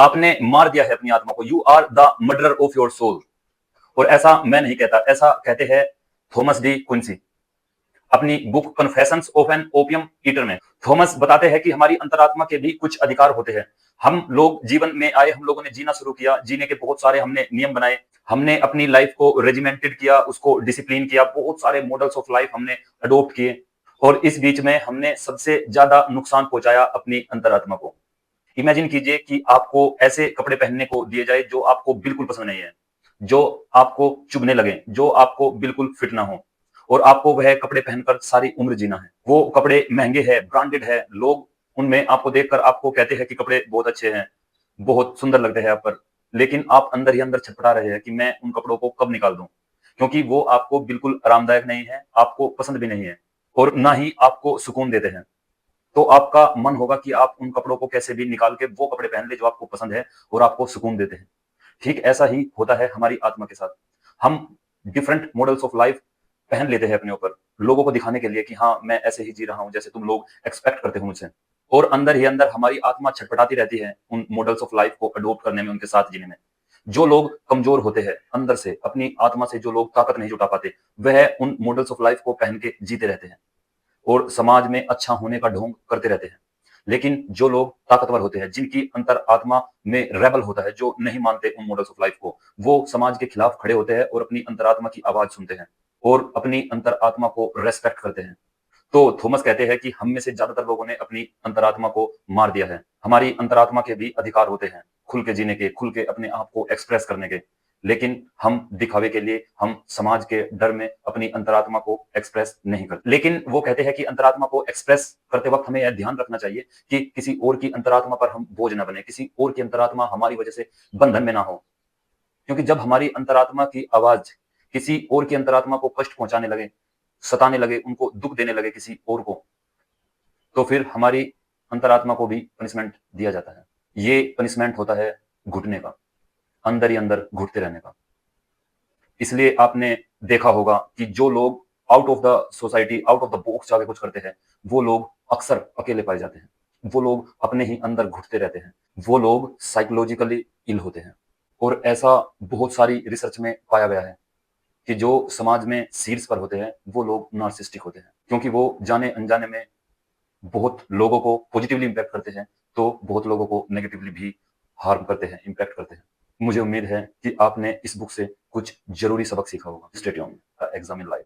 आपने मार दिया है अपनी आत्मा को। You are the murderer of your soul. और ऐसा मैं नहीं कहता, ऐसा कहते हैं थॉमस डी क्विंसी अपनी book Confessions of an Opium Eater में। थॉमस बताते हैं कि हमारी अंतरात्मा के भी कुछ अधिकार होते हैं। हम लोग जीवन में आए, हम लोगों ने जीना शुरू किया, जीने के बहुत सारे हमने नियम बनाए, हमने अपनी लाइफ को रेजिमेंटेड किया, उसको डिसिप्लिन किया, बहुत सारे मॉडल्स ऑफ लाइफ हमने अडोप्ट किए, और इस बीच में हमने सबसे ज्यादा नुकसान पहुंचाया अपनी अंतरात्मा को। इमेजिन कीजिए कि आपको ऐसे कपड़े पहनने को दिए जाए जो आपको बिल्कुल पसंद नहीं है, जो आपको चुभने लगे, जो आपको बिल्कुल फिट ना हो, और आपको वह कपड़े पहनकर सारी उम्र जीना है। वो कपड़े महंगे हैं, ब्रांडेड है, लोग उनमें आपको देखकर आपको कहते हैं कि कपड़े बहुत अच्छे हैं, बहुत सुंदर लगते हैं आप पर, लेकिन आप अंदर ही अंदर छटपटा रहे हैं कि मैं उन कपड़ों को कब निकाल दूं, क्योंकि वो आपको बिल्कुल आरामदायक नहीं है, आपको पसंद भी नहीं है, और ना ही आपको सुकून देते हैं। तो आपका मन होगा कि आप उन कपड़ों को कैसे भी निकाल के वो कपड़े पहन ले जो आपको पसंद है और आपको सुकून देते हैं। ठीक ऐसा ही होता है हमारी आत्मा के साथ। हम डिफरेंट मॉडल्स ऑफ लाइफ पहन लेते हैं अपने ऊपर, लोगों को दिखाने के लिए कि हाँ, मैं ऐसे ही जी रहा हूं जैसे तुम लोग एक्सपेक्ट करते हो मुझसे। और अंदर ही अंदर हमारी आत्मा छटपटाती रहती है उन मॉडल्स ऑफ लाइफ को अडॉप्ट करने में, उनके साथ जीने में। जो लोग कमजोर होते हैं अंदर से, अपनी आत्मा से जो लोग ताकत नहीं जुटा पाते, वह उन मॉडल्स ऑफ लाइफ को पहन के जीते रहते हैं और समाज में अच्छा होने का ढोंग करते रहते हैं। लेकिन जो लोग ताकतवर होते हैं, जिनकी अंतर आत्मा में रेबल होता है, जो नहीं मानते उन मॉडल्स ऑफ लाइफ को, वो समाज के खिलाफ खड़े होते हैं और अपनी अंतरात्मा की आवाज सुनते हैं और अपनी अंतरात्मा को रेस्पेक्ट करते हैं। तो थॉमस कहते हैं कि हम में से ज्यादातर लोगों ने अपनी अंतरात्मा को मार दिया है। हमारी अंतरात्मा के भी अधिकार होते हैं, खुल के जीने के, खुल के अपने आप को एक्सप्रेस करने के, लेकिन हम दिखावे के लिए, हम समाज के डर में अपनी अंतरात्मा को एक्सप्रेस नहीं करते। लेकिन वो कहते हैं कि अंतरात्मा को एक्सप्रेस करते वक्त हमें यह ध्यान रखना चाहिए कि किसी और की अंतरात्मा पर हम बोझ न बने, किसी और की अंतरात्मा हमारी वजह से बंधन में ना हो। क्योंकि जब हमारी अंतरात्मा की आवाज किसी और की अंतरात्मा को कष्ट पहुंचाने लगे, सताने लगे, उनको दुख देने लगे किसी और को, तो फिर हमारी अंतरात्मा को भी पनिशमेंट दिया जाता है। ये पनिशमेंट होता है घुटने का, अंदर ही अंदर घुटते रहने का। इसलिए आपने देखा होगा कि जो लोग out of the society, out of the box जाके कुछ करते हैं, वो लोग अक्सर अकेले पाए जाते हैं। वो लोग अपने ही अंदर घुटते रहते हैं। वो लोग साइकोलॉजिकली इल होते हैं। और ऐसा बहुत सारी रिसर्च में पाया गया है कि जो समाज में शीर्ष पर होते हैं, वो लोग नार्सिसिस्टिक होते हैं, क्योंकि वो जाने अनजाने में बहुत लोगों को पॉजिटिवली इम्पैक्ट करते हैं, तो बहुत लोगों को नेगेटिवली भी हार्म करते हैं, इम्पैक्ट करते हैं। मुझे उम्मीद है कि आपने इस बुक से कुछ जरूरी सबक सीखा होगा। Stay tuned, exam in life.